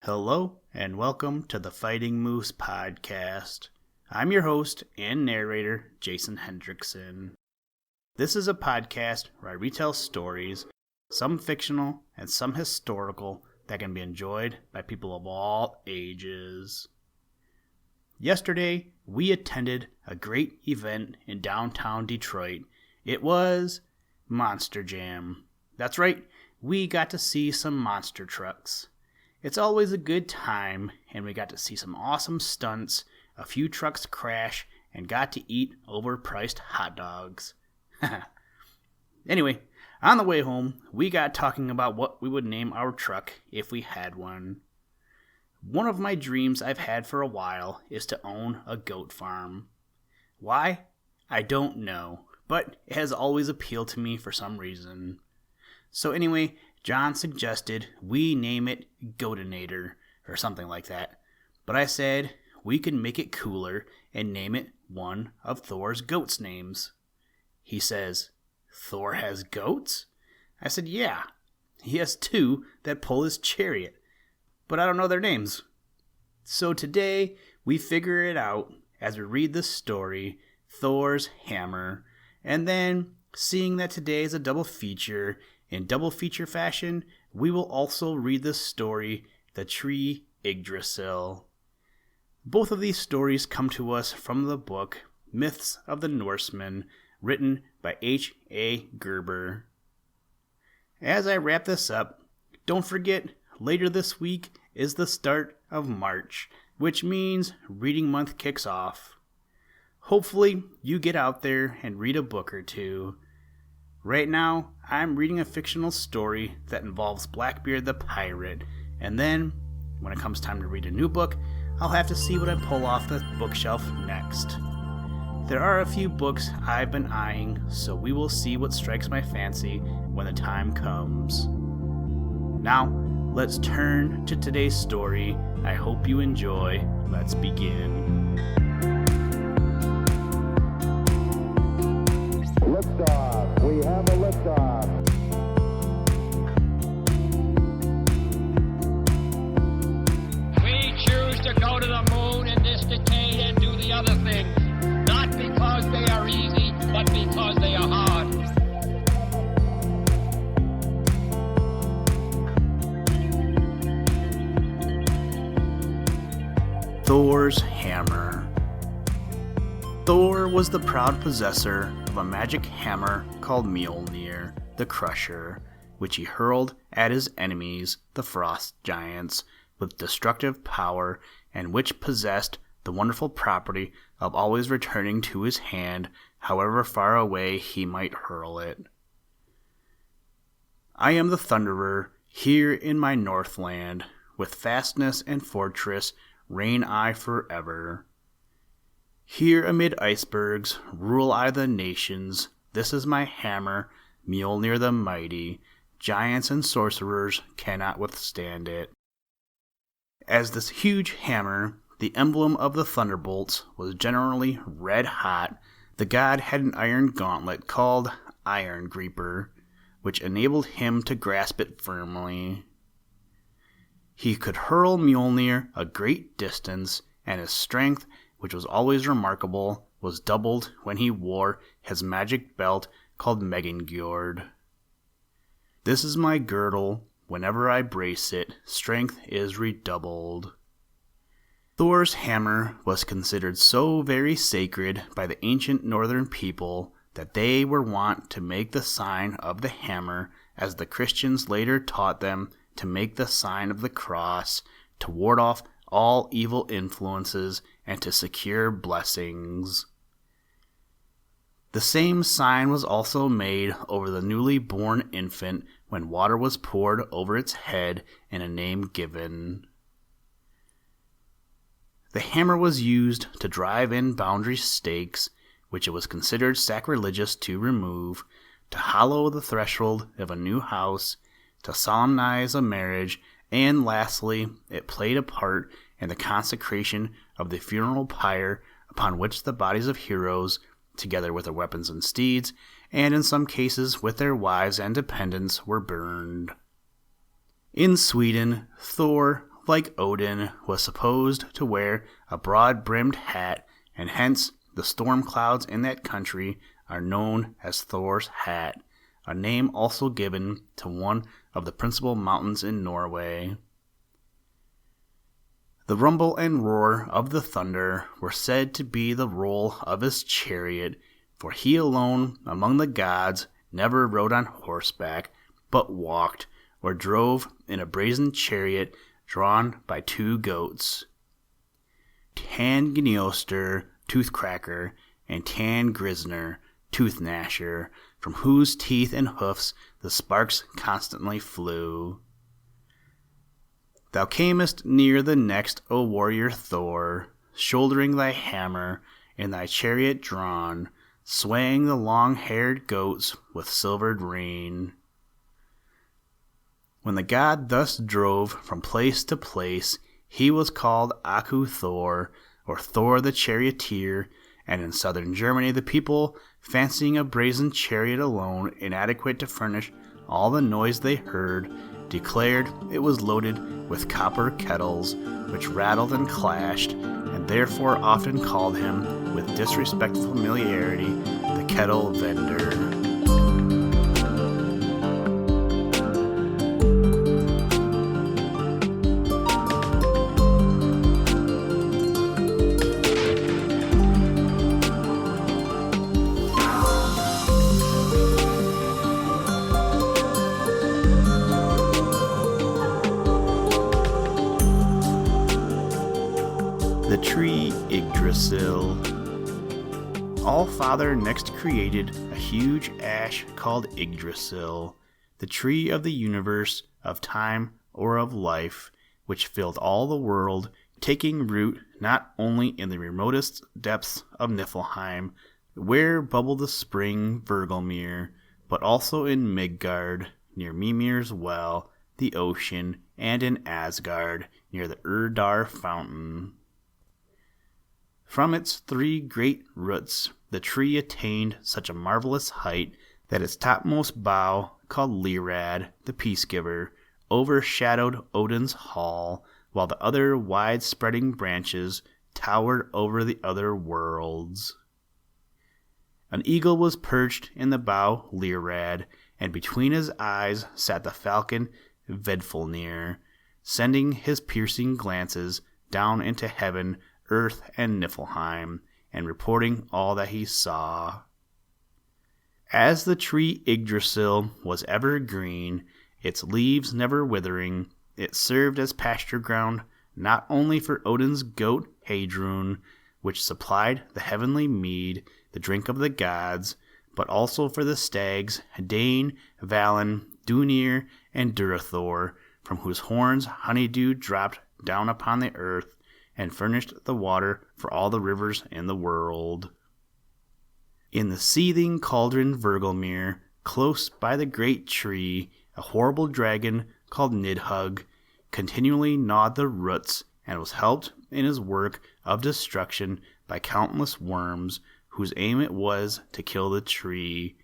Hello, and welcome to the Fighting Moose podcast. I'm your host and narrator, Jason Hendrickson. This is a podcast where I retell stories, some fictional and some historical, that can be enjoyed by people of all ages. Yesterday, we attended a great event in downtown Detroit. It was Monster Jam. That's right, we got to see some monster trucks. It's always a good time, and we got to see some awesome stunts, a few trucks crash, and got to eat overpriced hot dogs. Anyway, on the way home, we got talking about what we would name our truck if we had one. One of my dreams I've had for a while is to own a goat farm. Why? I don't know, but it has always appealed to me for some reason. So anyway, John suggested we name it Goatinator or something like that, but I said we could make it cooler and name it one of Thor's goats' names. He says, Thor has goats? I said, yeah, he has two that pull his chariot, but I don't know their names. So today we figure it out as we read the story, Thor's Hammer, and then seeing that today is a double feature, in double feature fashion, we will also read the story, The Tree Yggdrasil. Both of these stories come to us from the book Myths of the Norsemen, written by H.A. Guerber. As I wrap this up, don't forget, later this week is the start of March, which means reading month kicks off. Hopefully, you get out there and read a book or two. Right now, I'm reading a fictional story that involves Blackbeard the pirate, and then, when it comes time to read a new book, I'll have to see what I pull off the bookshelf next. There are a few books I've been eyeing, so we will see what strikes my fancy when the time comes. Now, let's turn to today's story. I hope you enjoy. Let's begin. Liftoff. We have a liftoff. We choose to go to the moon in this decade and do the other things, not because they are easy, but because they are hard. Thor's Hammer. Thor was the proud possessor of a magic hammer called Mjolnir, the Crusher, which he hurled at his enemies, the frost giants, with destructive power, and which possessed the wonderful property of always returning to his hand, however far away he might hurl it. I am the Thunderer, here in my Northland, with fastness and fortress reign I forever. Here amid icebergs rule I the nations. This is my hammer, Mjolnir the mighty. Giants and sorcerers cannot withstand it. As this huge hammer, the emblem of the thunderbolts, was generally red hot, the god had an iron gauntlet called Iron Gripper, which enabled him to grasp it firmly. He could hurl Mjolnir a great distance, and his strength, which was always remarkable, was doubled when he wore his magic belt called Meggingjord. This is my girdle. Whenever I brace it, strength is redoubled. Thor's hammer was considered so very sacred by the ancient northern people that they were wont to make the sign of the hammer, as the Christians later taught them to make the sign of the cross, to ward off all evil influences and to secure blessings. The same sign was also made over the newly born infant when water was poured over its head and a name given. The hammer was used to drive in boundary stakes, which it was considered sacrilegious to remove, to hollow the threshold of a new house, to solemnize a marriage, and lastly, it played a part in the consecration of the funeral pyre upon which the bodies of heroes, together with their weapons and steeds, and in some cases with their wives and dependents, were burned. In Sweden, Thor, like Odin, was supposed to wear a broad-brimmed hat, and hence the storm clouds in that country are known as Thor's Hat, a name also given to one of the principal mountains in Norway. The rumble and roar of the thunder were said to be the roll of his chariot, for he alone among the gods never rode on horseback, but walked, or drove in a brazen chariot drawn by 2 goats. Tangneoster, Toothcracker, and Tangrisner, Tooth Gnasher, from whose teeth and hoofs the sparks constantly flew. Thou camest near the next, O warrior Thor, shouldering thy hammer, in thy chariot drawn, swaying the long-haired goats with silvered rein. When the god thus drove from place to place, he was called Aku Thor, or Thor the Charioteer, and in southern Germany the people, fancying a brazen chariot alone inadequate to furnish all the noise they heard, declared it was loaded with copper kettles, which rattled and clashed, and therefore often called him, with disrespectful familiarity, the kettle vendor. The Tree Yggdrasil. All-Father next created a huge ash called Yggdrasil, the tree of the universe, of time, or of life, which filled all the world, taking root not only in the remotest depths of Niflheim, where bubbled the spring Hvergelmir, but also in Midgard, near Mimir's well, the ocean, and in Asgard, near the Urdar fountain. From its 3 great roots, the tree attained such a marvelous height that its topmost bough, called Lirad, the Peacegiver, overshadowed Odin's hall, while the other wide-spreading branches towered over the other worlds. An eagle was perched in the bough Lirad, and between his eyes sat the falcon Vedfulnir, sending his piercing glances down into heaven, earth, and Niflheim, and reporting all that he saw. As the tree Yggdrasil was ever green, its leaves never withering, it served as pasture ground not only for Odin's goat Heidrun, which supplied the heavenly mead, the drink of the gods, but also for the stags Dane, Valen, Dunir, and Durathor, from whose horns honeydew dropped down upon the earth, and furnished the water for all the rivers in the world. In the seething cauldron Hvergelmir, close by the great tree, a horrible dragon called Nidhugg continually gnawed the roots, and was helped in his work of destruction by countless worms, whose aim it was to kill the tree,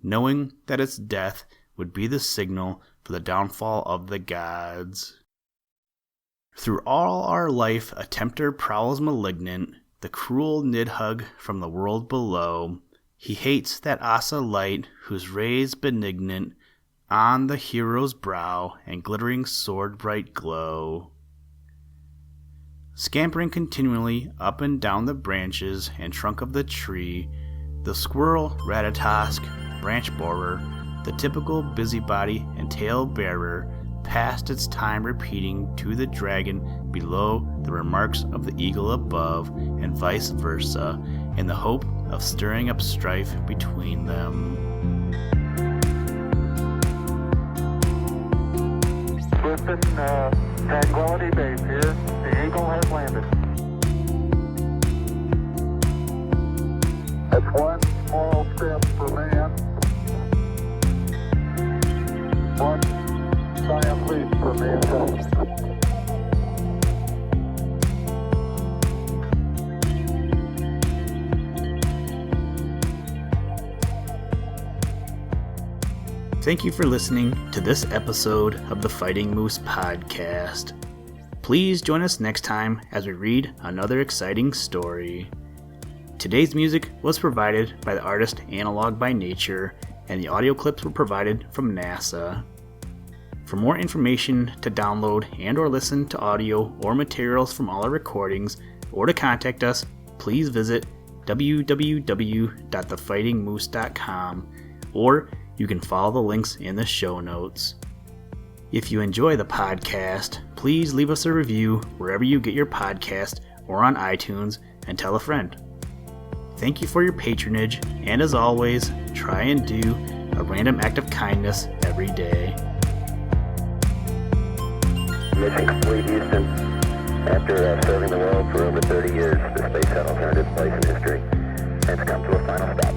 knowing that its death would be the signal for the downfall of the gods. Through all our life a tempter prowls malignant, the cruel Nidhugg from the world below. He hates that Asa light whose rays benignant on the hero's brow and glittering sword bright glow. Scampering continually up and down the branches and trunk of the tree, the squirrel Ratatosk, branch borer, the typical busybody and tale bearer, passed its time repeating to the dragon below the remarks of the eagle above, and vice versa, in the hope of stirring up strife between them. Houston, Tranquility Base here. The Eagle has landed. That's one small step for man. One giant leap for mankind. Thank you for listening to this episode of the Fighting Moose Podcast. Please join us next time as we read another exciting story. Today's music was provided by the artist Analog by Nature, and the audio clips were provided from NASA. For more information to download and or listen to audio or materials from all our recordings, or to contact us, please visit www.thefightingmoose.com, or you can follow the links in the show notes. If you enjoy the podcast, please leave us a review wherever you get your podcast or on iTunes, and tell a friend. Thank you for your patronage, and as always, try and do a random act of kindness every day. Mission complete, Houston. After serving the world for over 30 years, the space shuttle turned its place in history and has come to a final stop.